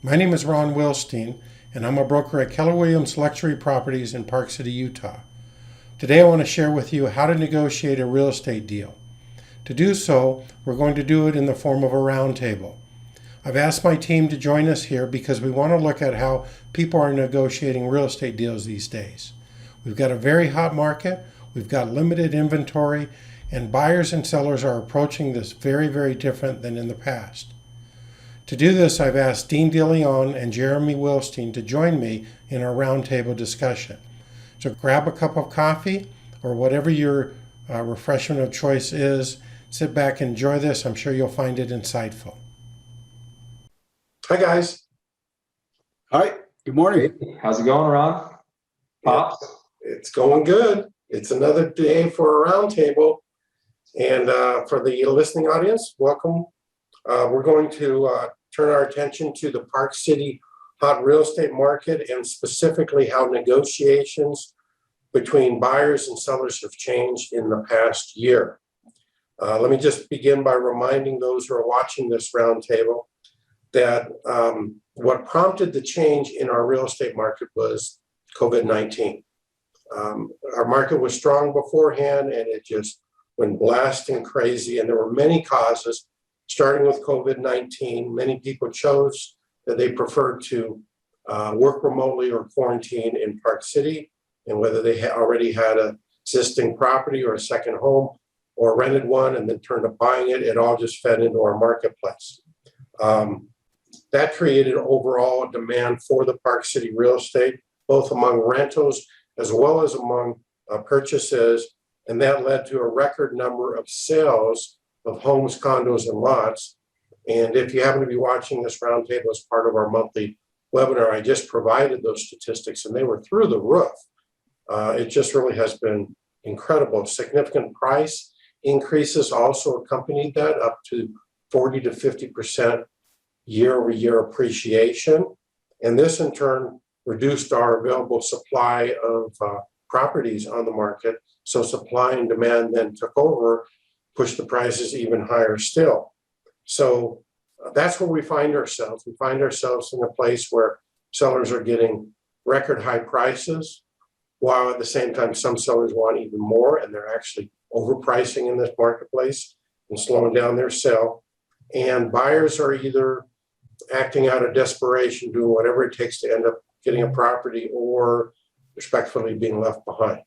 My name is Ron Wilstein, and I'm a broker at Keller Williams Luxury Properties in Park City, Utah. Today I want to share with you how to negotiate a real estate deal. To do so, we're going to do it in the form of a roundtable. I've asked my team to join us here because we want to look at how people are negotiating real estate deals these days. We've got a very hot market, we've got limited inventory, and buyers and sellers are approaching this very, very different than in the past. To do this, I've asked Dean DeLeone and Jeremy Wilstein to join me in our roundtable discussion. So grab a cup of coffee or whatever your refreshment of choice is. Sit back and enjoy this. I'm sure you'll find it insightful. Hi, guys. Hi, good morning. How's it going, Ron? Pops? It's going good. It's another day for a roundtable. And for the listening audience, welcome. We're going to turn our attention to the Park City hot real estate market and specifically how negotiations between buyers and sellers have changed in the past year. Let me just begin by reminding those who are watching this roundtable that what prompted the change in our real estate market was COVID-19. Our market was strong beforehand and it just went blasting crazy, and there were many causes, starting with COVID-19. Many people chose that they preferred to work remotely or quarantine in Park City, and whether they already had an existing property or a second home or rented one and then turned to buying it, it all just fed into our marketplace. That created overall a demand for the Park City real estate, both among rentals as well as among purchases, and that led to a record number of sales of homes, condos, and lots. And if you happen to be watching this roundtable as part of our monthly webinar, I just provided those statistics, and they were through the roof. It just really has been incredible. Significant price increases also accompanied that, up to 40 to 50% year-over-year appreciation. And this in turn reduced our available supply of properties on the market. So supply and demand then took over, pushed the prices even higher still. So that's where we find ourselves. We find ourselves in a place where sellers are getting record high prices, while at the same time some sellers want even more, and they're actually overpricing in this marketplace and slowing down their sale. And buyers are either acting out of desperation, doing whatever it takes to end up getting a property, or respectfully being left behind.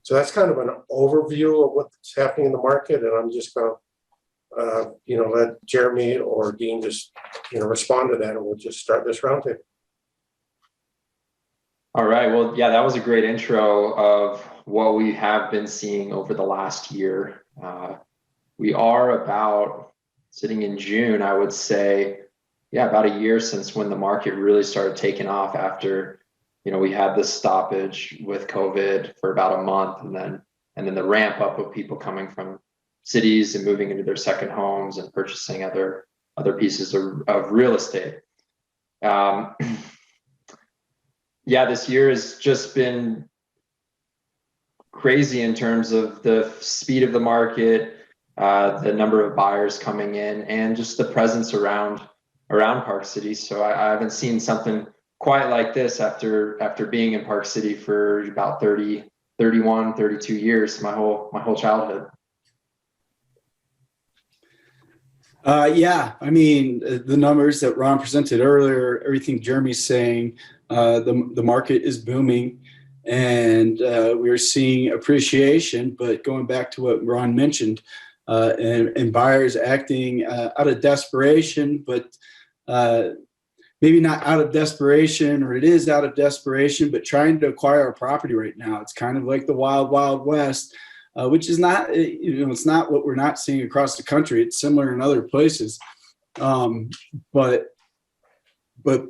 So that's kind of an overview of what's happening in the market, and I'm just going to, let Jeremy or Dean just, respond to that, and we'll just start this roundtable. All right. Well, yeah, that was a great intro of what we have been seeing over the last year. We are about sitting in June, I would say, about a year since when the market really started taking off after, we had this stoppage with COVID for about a month, and then the ramp up of people coming from cities and moving into their second homes and purchasing other pieces of real estate. This year has just been crazy in terms of the speed of the market, the number of buyers coming in, and just the presence around Park City. So I haven't seen something quite like this after being in Park City for about 32 years, my whole childhood. The numbers that Ron presented earlier, everything Jeremy's saying, the market is booming, and we're seeing appreciation. But going back to what Ron mentioned, and buyers acting out of desperation, but maybe not out of desperation, or it is out of desperation, but trying to acquire a property right now. It's kind of like the wild, wild west, which is not, it's not what we're not seeing across the country. It's similar in other places. But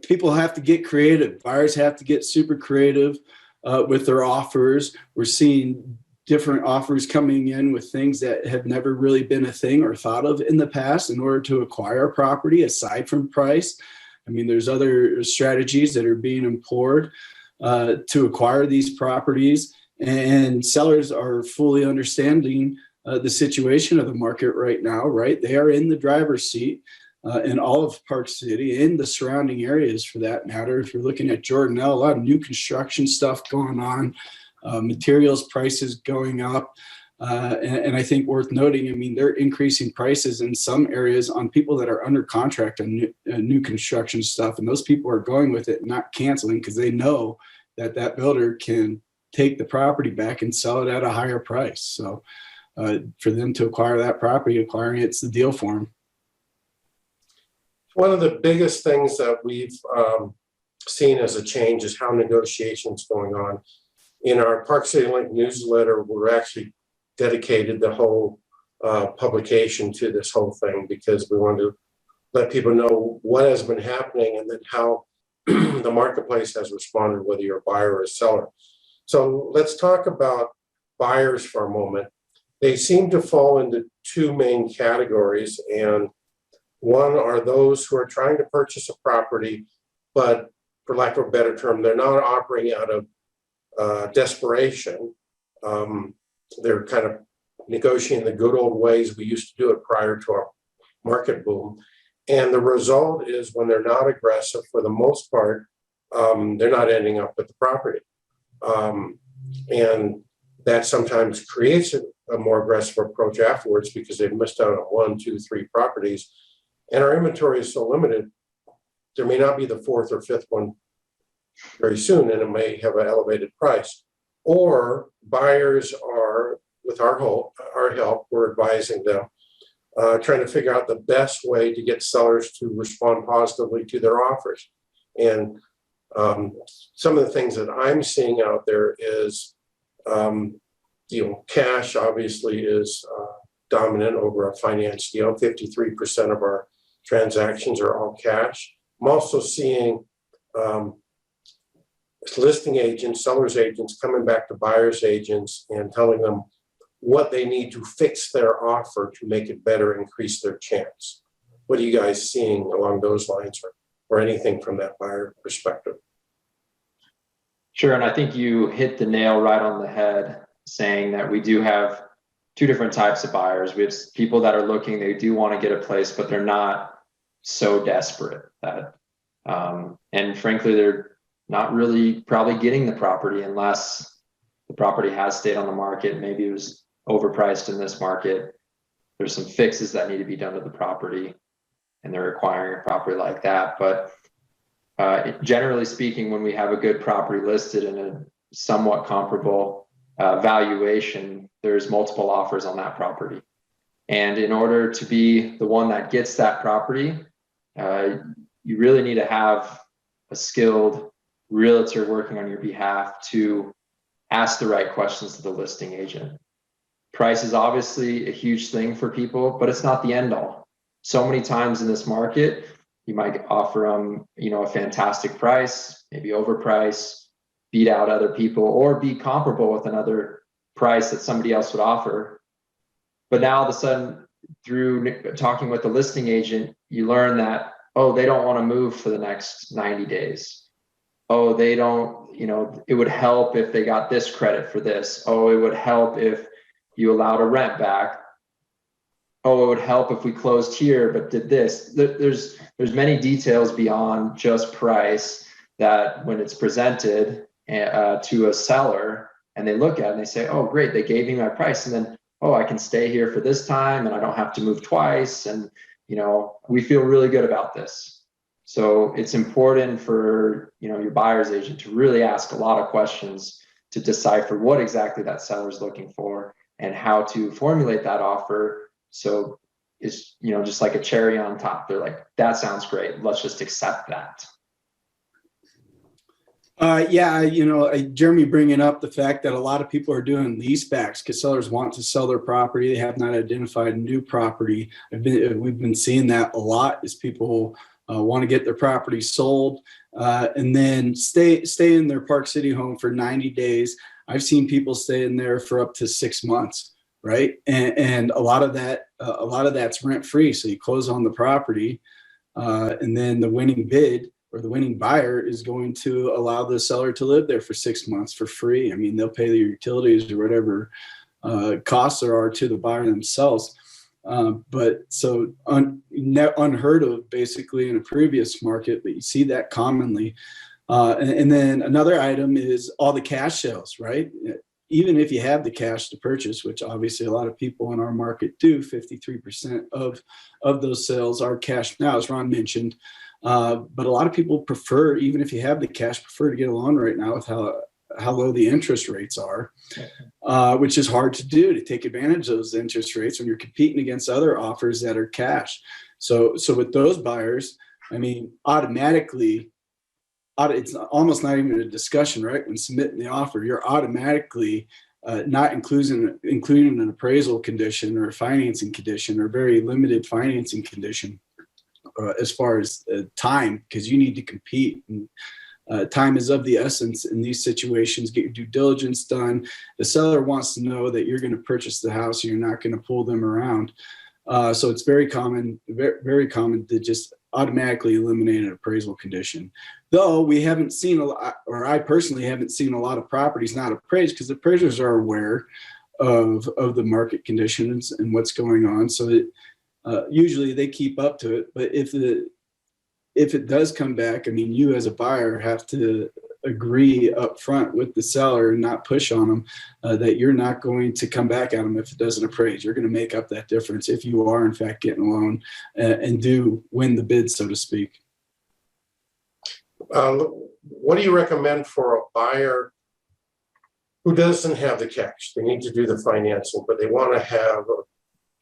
people have to get creative. Buyers have to get super creative with their offers. We're seeing different offers coming in with things that have never really been a thing or thought of in the past in order to acquire a property aside from price. There's other strategies that are being employed to acquire these properties, and sellers are fully understanding the situation of the market right now, right? They are in the driver's seat. in all of Park City and the surrounding areas for that matter. If you're looking at Jordanelle, a lot of new construction stuff going on, materials prices going up. And I think worth noting, I mean, they're increasing prices in some areas on people that are under contract on new construction stuff. And those people are going with it, not canceling, because they know that that builder can take the property back and sell it at a higher price. So for them to acquire that property, acquiring it's the deal for them. One of the biggest things that we've seen as a change is how negotiations going on. In our Park City Link newsletter, we're actually dedicated the whole publication to this whole thing because we wanted to let people know what has been happening and then how the marketplace has responded, whether you're a buyer or a seller. So let's talk about buyers for a moment. They seem to fall into two main categories, and one are those who are trying to purchase a property, but for lack of a better term, they're not operating out of desperation. They're kind of negotiating the good old ways we used to do it prior to our market boom. And the result is when they're not aggressive, for the most part, they're not ending up with the property. And that sometimes creates a more aggressive approach afterwards because they've missed out on 1, 2, 3 properties. And our inventory is so limited, there may not be the 4th or 5th one very soon, and it may have an elevated price. Or buyers are, with our help, we're advising them, trying to figure out the best way to get sellers to respond positively to their offers. And some of the things that I'm seeing out there is, cash obviously is dominant over a finance deal. 53% of our transactions are all cash. I'm also seeing listing agents, sellers agents coming back to buyers agents and telling them what they need to fix their offer to make it better, increase their chance. What are you guys seeing along those lines or anything from that buyer perspective? Sure, and I think you hit the nail right on the head saying that we do have two different types of buyers. We have people that are looking, they do want to get a place, but they're not so desperate that, and frankly, they're not really probably getting the property unless the property has stayed on the market. Maybe it was overpriced in this market. There's some fixes that need to be done to the property and they're acquiring a property like that. But generally speaking, when we have a good property listed in a somewhat comparable valuation, there's multiple offers on that property. And in order to be the one that gets that property, you really need to have a skilled realtor working on your behalf to ask the right questions to the listing agent. Price is obviously a huge thing for people, but it's not the end all. So many times in this market, you might offer them, a fantastic price, maybe overprice, beat out other people, or be comparable with another price that somebody else would offer. But now all of a sudden, through talking with the listing agent, you learn that, they don't want to move for the next 90 days. They don't, it would help if they got this credit for this. It would help if you allowed a rent back. It would help if we closed here, but did this. There's many details beyond just price that when it's presented to a seller and they look at it and they say, great, they gave me my price. And then, I can stay here for this time and I don't have to move twice. And, we feel really good about this. So it's important for, your buyer's agent to really ask a lot of questions to decipher what exactly that seller's looking for and how to formulate that offer. So it's, just like a cherry on top. They're like, that sounds great. Let's just accept that. Jeremy bringing up the fact that a lot of people are doing leasebacks because sellers want to sell their property. They have not identified a new property. We've been seeing that a lot as people want to get their property sold and then stay in their Park City home for 90 days. I've seen people stay in there for up to 6 months, right? And a lot of that's rent free. So you close on the property, and then the winning bid or the winning buyer is going to allow the seller to live there for 6 months for free. I mean, they'll pay their utilities or whatever costs there are to the buyer themselves. But so unheard of basically in a previous market, but you see that commonly. And then another item is all the cash sales, right? Even if you have the cash to purchase, which obviously a lot of people in our market do, 53% of those sales are cash now, as Ron mentioned. But a lot of people prefer, even if you have the cash, prefer to get a loan right now with how low the interest rates are, which is hard to do, to take advantage of those interest rates when you're competing against other offers that are cash. So with those buyers, I mean, automatically, it's almost not even a discussion, right? When submitting the offer, you're automatically not including an appraisal condition or a financing condition or very limited financing condition as far as time, because you need to compete. And time is of the essence in these situations. Get your due diligence done. The seller wants to know that you're going to purchase the house and you're not going to pull them around. So it's very common to just automatically eliminate an appraisal condition. Though we haven't seen a lot, or I personally haven't seen a lot of properties not appraised, because appraisers are aware of the market conditions and what's going on. So that usually they keep up to it. But if it does come back, I mean, you as a buyer have to agree up front with the seller and not push on them that you're not going to come back at them if it doesn't appraise. You're going to make up that difference if you are in fact getting a loan and do win the bid, so to speak. What do you recommend for a buyer who doesn't have the cash? They need to do the financing, but they want to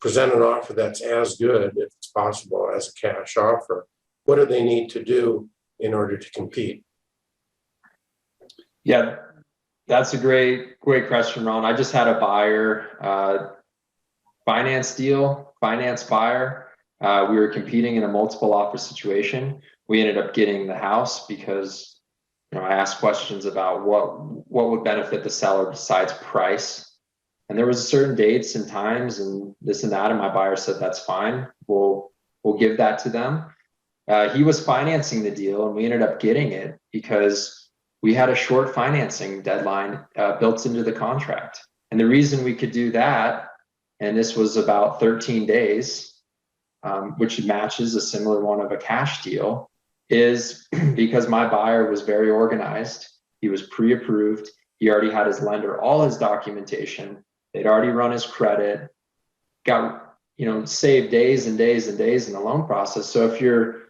present an offer that's as good, if it's possible, as a cash offer. What do they need to do in order to compete? Yeah, that's a great question, Ron. I just had a buyer, finance buyer. We were competing in a multiple offer situation. We ended up getting the house because, I asked questions about what would benefit the seller besides price. And there was certain dates and times and this and that. And my buyer said, that's fine. We'll give that to them. He was financing the deal and we ended up getting it because we had a short financing deadline built into the contract. And the reason we could do that, and this was about 13 days, which matches a similar one of a cash deal, is because my buyer was very organized. He was pre-approved. He already had his lender, all his documentation. They'd already run his credit, got, saved days and days and days in the loan process. So if you're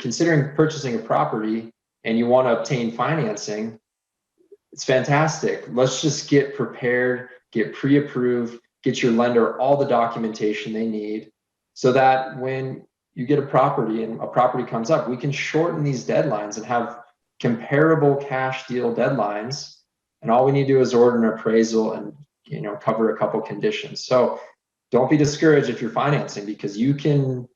considering purchasing a property and you want to obtain financing, it's fantastic. Let's just get prepared, get pre-approved, get your lender all the documentation they need so that when you get a property and a property comes up, we can shorten these deadlines and have comparable cash deal deadlines. And all we need to do is order an appraisal and, cover a couple conditions. So don't be discouraged if you're financing, because you can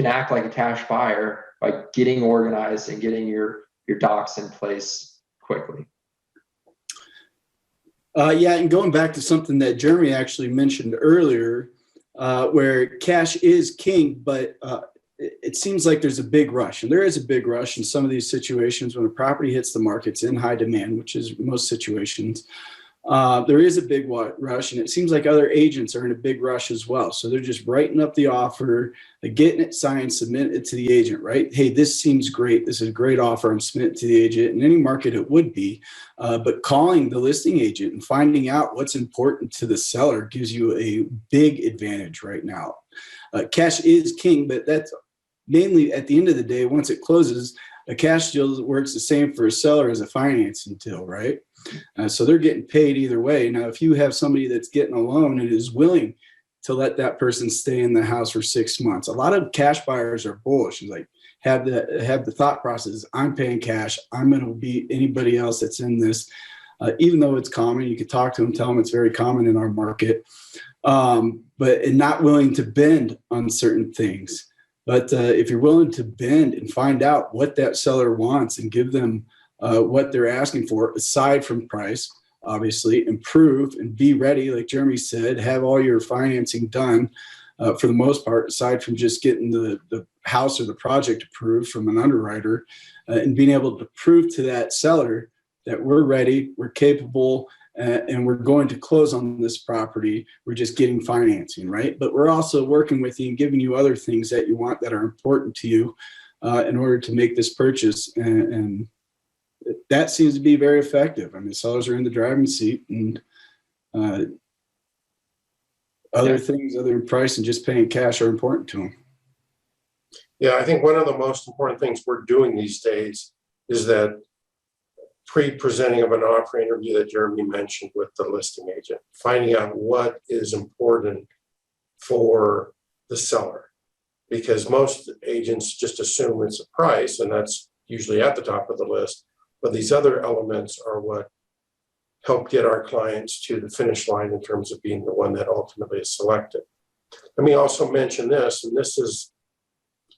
act like a cash buyer by getting organized and getting your docs in place quickly. And going back to something that Jeremy actually mentioned earlier, where cash is king, but it seems like there's a big rush. And there is a big rush in some of these situations when a property hits the market, it's in high demand, which is most situations. There is a big rush, and it seems like other agents are in a big rush as well. So they're just writing up the offer, getting it signed, submit it to the agent, right? Hey, this seems great. This is a great offer. I'm submitting it to the agent. In any market, it would be. But calling the listing agent and finding out what's important to the seller gives you a big advantage right now. Cash is king, but that's mainly at the end of the day, once it closes, a cash deal works the same for a seller as a financing deal, right? So they're getting paid either way. Now, if you have somebody that's getting a loan and is willing to let that person stay in the house for 6 months, a lot of cash buyers are bullish. It's like have the thought process: I'm paying cash. I'm going to beat anybody else that's in this. Even though it's common, you could talk to them, tell them it's very common in our market, but not willing to bend on certain things. But if you're willing to bend and find out what that seller wants and give them what they're asking for, aside from price, obviously, improve and be ready, like Jeremy said, have all your financing done for the most part, aside from just getting the house or the project approved from an underwriter, and being able to prove to that seller that we're ready, we're capable, and we're going to close on this property. We're just getting financing, right? But we're also working with you and giving you other things that you want that are important to you in order to make this purchase. And that seems to be very effective. I mean, sellers are in the driving seat, and other things other than price and just paying cash are important to them. Yeah, I think one of the most important things we're doing these days is that pre-presenting of an offer interview that Jeremy mentioned with the listing agent, finding out what is important for the seller. Because most agents just assume it's a price, and that's usually at the top of the list. But these other elements are what help get our clients to the finish line in terms of being the one that ultimately is selected. Let me also mention this, and this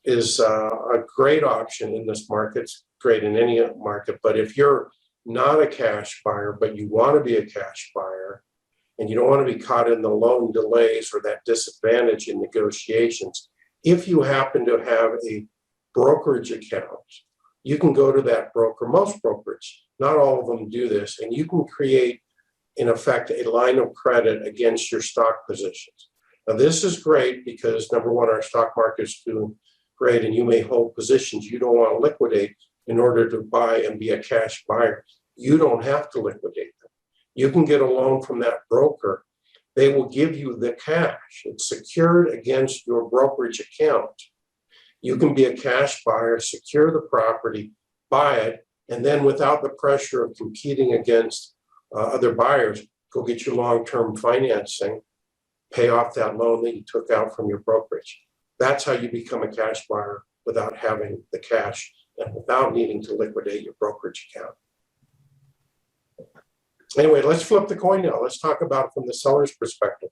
is a great option in this market. It's great in any market, but if you're not a cash buyer, but you want to be a cash buyer, and you don't want to be caught in the loan delays or that disadvantage in negotiations, if you happen to have a brokerage account, you can go to that broker, most brokerage, not all of them do this, and you can create, in effect, a line of credit against your stock positions. Now, this is great because, number one, our stock market's doing great, and you may hold positions you don't want to liquidate in order to buy and be a cash buyer. You don't have to liquidate them. You can get a loan from that broker. They will give you the cash. It's secured against your brokerage account. You can be a cash buyer, secure the property, buy it, and then without the pressure of competing against other buyers, go get your long-term financing, pay off that loan that you took out from your brokerage. That's how you become a cash buyer without having the cash and without needing to liquidate your brokerage account. Anyway, let's flip the coin now. Let's talk about it from the seller's perspective.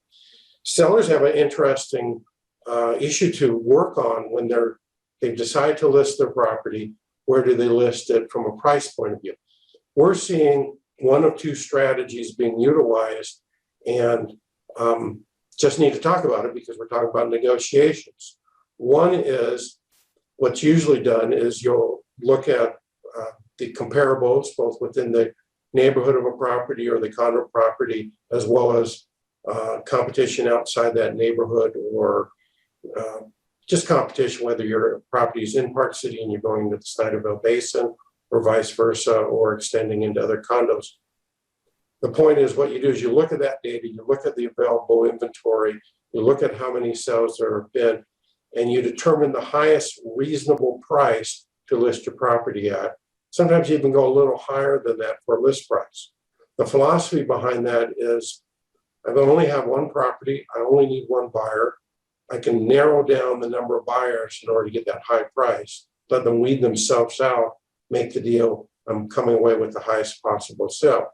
Sellers have an interesting issue to work on when they decide to list their property. Where do they list it from a price point of view? We're seeing one of two strategies being utilized, and just need to talk about it because we're talking about negotiations. One is, what's usually done is you'll look at the comparables, both within the neighborhood of a property or the condo property, as well as competition outside that neighborhood, or just competition, whether your property is in Park City and you're going to the Snyderville Basin, or vice versa, or extending into other condos. The point is, what you do is you look at that data, you look at the available inventory, you look at how many sales there have been, and you determine the highest reasonable price to list your property at. Sometimes you even go a little higher than that for list price. The philosophy behind that is, I only have one property, I only need one buyer. I can narrow down the number of buyers in order to get that high price, let them weed themselves out, make the deal, I'm coming away with the highest possible sale.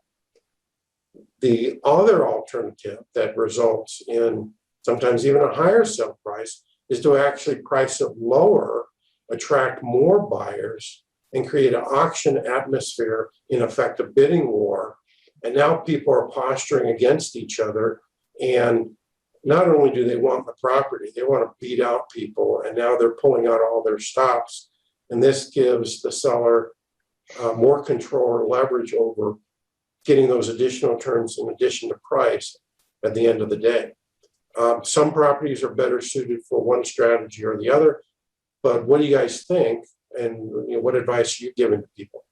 The other alternative that results in sometimes even a higher sale price is to actually price it lower, attract more buyers, and create an auction atmosphere, in effect, a bidding war. And now people are posturing against each other, and not only do they want the property, they want to beat out people, and now they're pulling out all their stops. And this gives the seller more control or leverage over getting those additional terms in addition to price at the end of the day. Some properties are better suited for one strategy or the other, but what do you guys think? And what advice are you giving to people?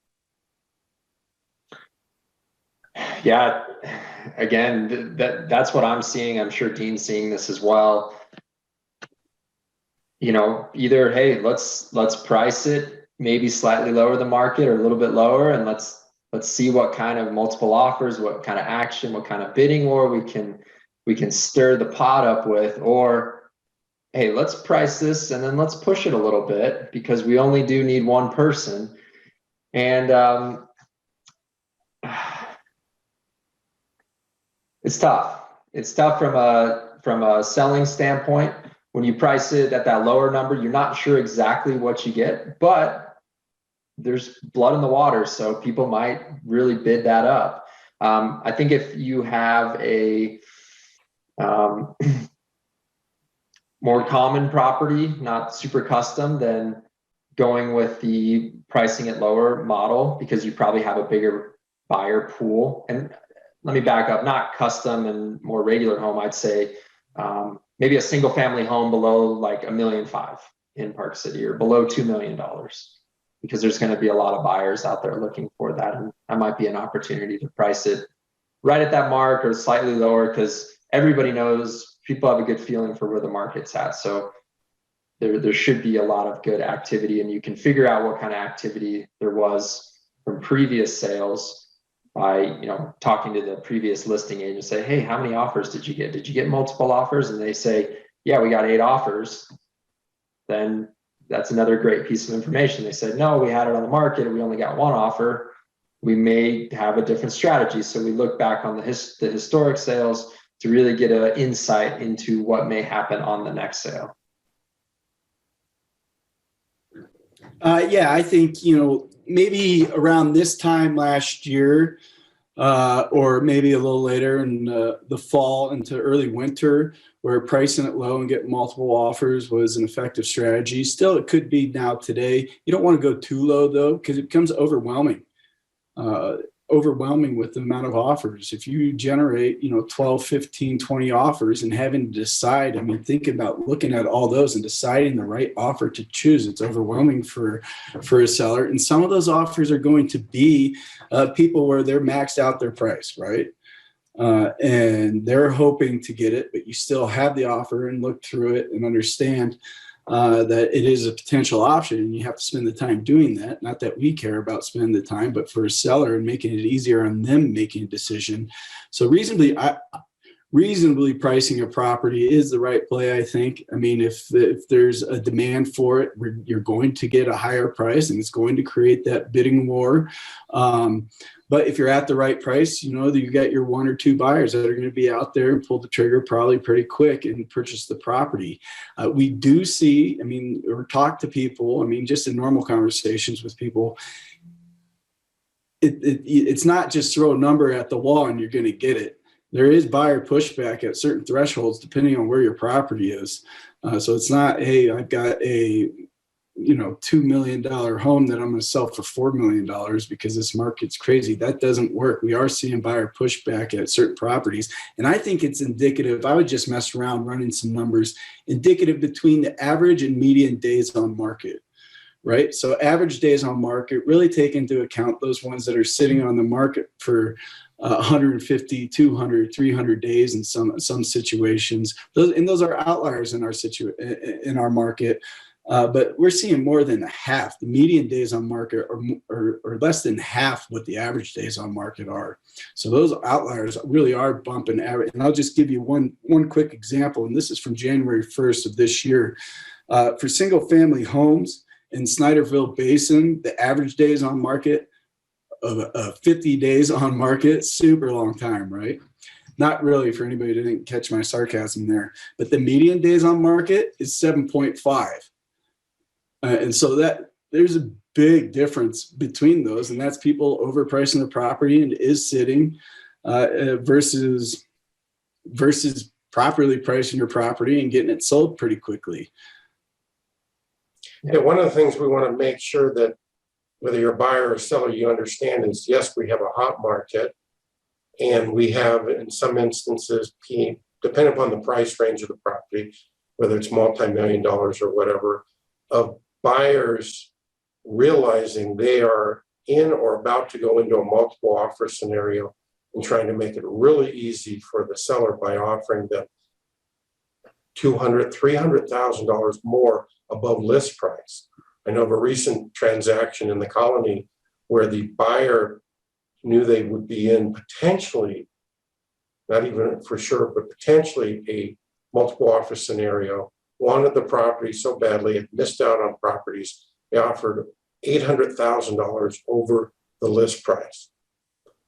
Yeah, again, that's what I'm seeing. I'm sure Dean's seeing this as well. Either, hey, let's price it maybe slightly lower the market or a little bit lower, and let's see what kind of multiple offers, what kind of action, what kind of bidding war we can stir the pot up with. Or, hey, let's price this and then let's push it a little bit because we only do need one person. And it's tough. It's tough from a selling standpoint. When you price it at that lower number, you're not sure exactly what you get, but there's blood in the water, so people might really bid that up. I think if you have a more common property, not super custom, then going with the pricing it lower model, because you probably have a bigger buyer pool. And let me back up, not custom and more regular home. I'd say maybe a single family home below like $1.5 million in Park City, or below $2 million, because there's going to be a lot of buyers out there looking for that. And that might be an opportunity to price it right at that mark or slightly lower, because everybody knows, people have a good feeling for where the market's at. So there should be a lot of good activity, and you can figure out what kind of activity there was from previous sales by, you know, talking to the previous listing agent. Say, hey, how many offers did you get? Did you get multiple offers? And they say, yeah, we got 8 offers. Then that's another great piece of information. They said, no, we had it on the market and we only got 1 offer. We may have a different strategy. So we look back on the historic sales to really get an insight into what may happen on the next sale. Yeah, I think, you know, maybe around this time last year, or maybe a little later in the fall into early winter, where pricing it low and getting multiple offers was an effective strategy. Still, it could be now today. You don't want to go too low, though, because it becomes overwhelming with the amount of offers. If you generate, you know, 12, 15, 20 offers and having to decide, I mean, think about looking at all those and deciding the right offer to choose. It's overwhelming for a seller. And some of those offers are going to be people where they're maxed out their price, right? And they're hoping to get it, but you still have the offer and look through it and understand that it is a potential option, and you have to spend the time doing that. Not that we care about spending the time, but for a seller and making it easier on them making a decision. So reasonably pricing a property is the right play, I think. I mean, if there's a demand for it, you're going to get a higher price, and it's going to create that bidding war. But if you're at the right price, you know that you got your 1 or 2 buyers that are going to be out there and pull the trigger probably pretty quick and purchase the property. We do see, I mean, or talk to people, I mean, just in normal conversations with people, it's not just throw a number at the wall and you're going to get it. There is buyer pushback at certain thresholds depending on where your property is. So it's not, hey, I've got a $2 million home that I'm going to sell for $4 million because this market's crazy. That doesn't work. We are seeing buyer pushback at certain properties. And I think it's indicative. I would just mess around running some numbers, indicative between the average and median days on market, right? So average days on market, really take into account those ones that are sitting on the market for 150, 200, 300 days in some situations. Those are outliers in our market. But we're seeing more than half. The median days on market are less than half what the average days on market are. So those outliers really are bumping average. And I'll just give you one quick example, and this is from January 1st of this year. For single family homes in Snyderville Basin, the average days on market of 50 days on market, super long time, right? Not really, for anybody who didn't catch my sarcasm there. But the median days on market is 7.5. And so that there's a big difference between those, and that's people overpricing the property and is sitting versus properly pricing your property and getting it sold pretty quickly. Yeah, one of the things we want to make sure that whether you're a buyer or seller, you understand is, yes, we have a hot market, and we have, in some instances, depending upon the price range of the property, whether it's multi-million dollars or whatever, of buyers realizing they are in or about to go into a multiple offer scenario and trying to make it really easy for the seller by offering them $200,000, $300,000 more above list price. I know of a recent transaction in the colony where the buyer knew they would be in potentially, not even for sure, but potentially a multiple offer scenario, wanted the property so badly, had missed out on properties. They offered $800,000 over the list price.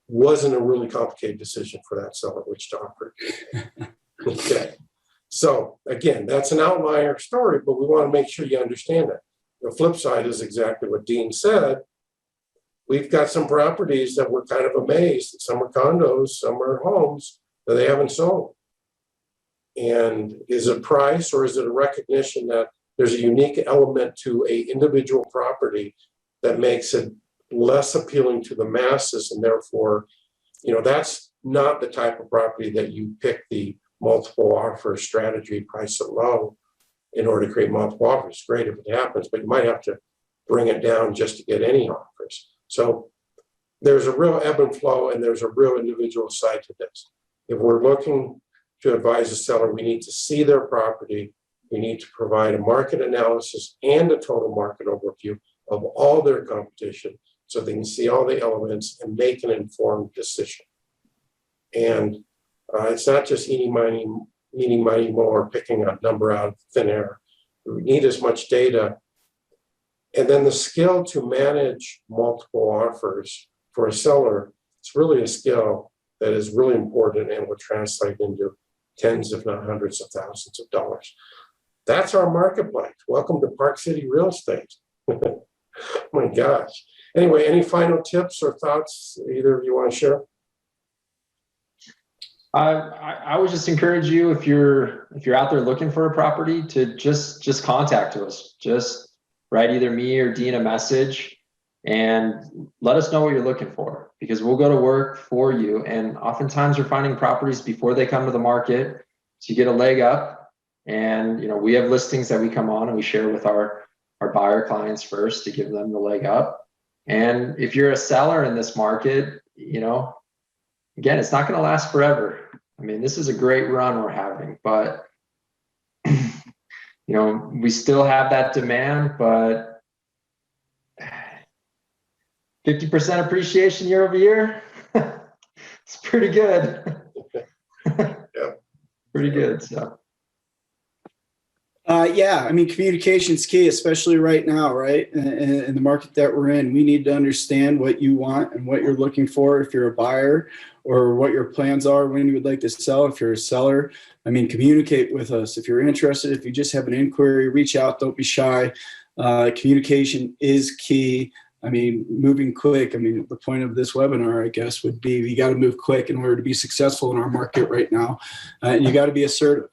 Wasn't a really complicated decision for that seller which to offer. Okay. So again, that's an outlier story, but we want to make sure you understand it. The flip side is exactly what Dean said. We've got some properties that we're kind of amazed. Some are condos, some are homes that they haven't sold. And is it price, or is it a recognition that there's a unique element to a individual property that makes it less appealing to the masses, and therefore, that's not the type of property that you pick the multiple offer strategy, price it low in order to create multiple offers. It's great if it happens, but you might have to bring it down just to get any offers. So there's a real ebb and flow, and there's a real individual side to this. If we're looking to advise a seller, we need to see their property. We need to provide a market analysis and a total market overview of all their competition so they can see all the elements and make an informed decision. And it's not just eating money more, picking a number out of thin air. We need as much data. And then the skill to manage multiple offers for a seller, it's really a skill that is really important and will translate into tens, if not hundreds of thousands of dollars. That's our marketplace. Welcome to Park City Real Estate. Oh my gosh. Anyway, any final tips or thoughts either of you want to share? I would just encourage you, if you're out there looking for a property, to just contact us. Just write either me or Dean a message and let us know what you're looking for, because we'll go to work for you. And oftentimes we're finding properties before they come to the market, so you get a leg up. And we have listings that we come on and we share with our buyer clients first to give them the leg up. And if you're a seller in this market, again, it's not going to last forever. I mean, this is a great run we're having, but we still have that demand, but 50% appreciation year over year. It's pretty good. Yeah. Pretty good. So. Yeah, I mean, communication's key, especially right now, right? In the market that we're in, we need to understand what you want and what you're looking for if you're a buyer, or what your plans are when you would like to sell if you're a seller. I mean, communicate with us. If you're interested, if you just have an inquiry, reach out, don't be shy. Communication is key. I mean, moving quick. I mean, the point of this webinar, I guess, would be you got to move quick in order to be successful in our market right now. And you got to be assertive.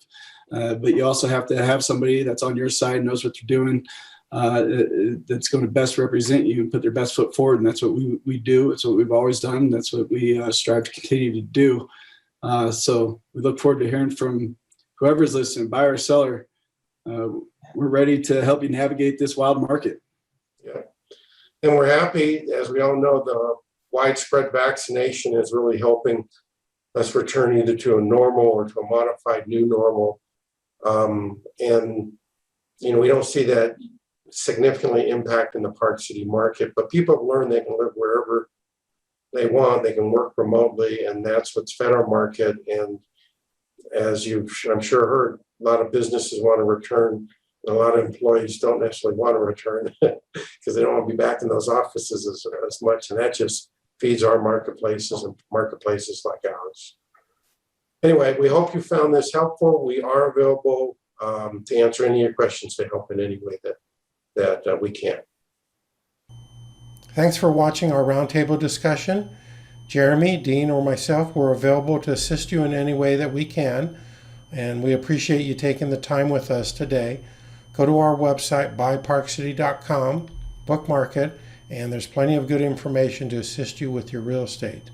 But you also have to have somebody that's on your side, knows what they're doing, that's going to best represent you and put their best foot forward. And that's what we do. It's what we've always done. That's what we strive to continue to do. So we look forward to hearing from whoever's listening, buyer or seller. We're ready to help you navigate this wild market. Yeah. And we're happy, as we all know, the widespread vaccination is really helping us return either to a normal or to a modified new normal. And we don't see that significantly impacting the Park City market, but people have learned they can live wherever they want. They can work remotely, and that's what's fed our market. And as you've, I'm sure, heard, a lot of businesses want to return. And a lot of employees don't necessarily want to return because they don't want to be back in those offices as much. And that just feeds our marketplaces and marketplaces like ours. Anyway, we hope you found this helpful. We are available to answer any of your questions, to help in any way that we can. Thanks for watching our roundtable discussion. Jeremy, Dean, or myself, we're available to assist you in any way that we can, and we appreciate you taking the time with us today. Go to our website, BuyParkCity.com, bookmark it, and there's plenty of good information to assist you with your real estate.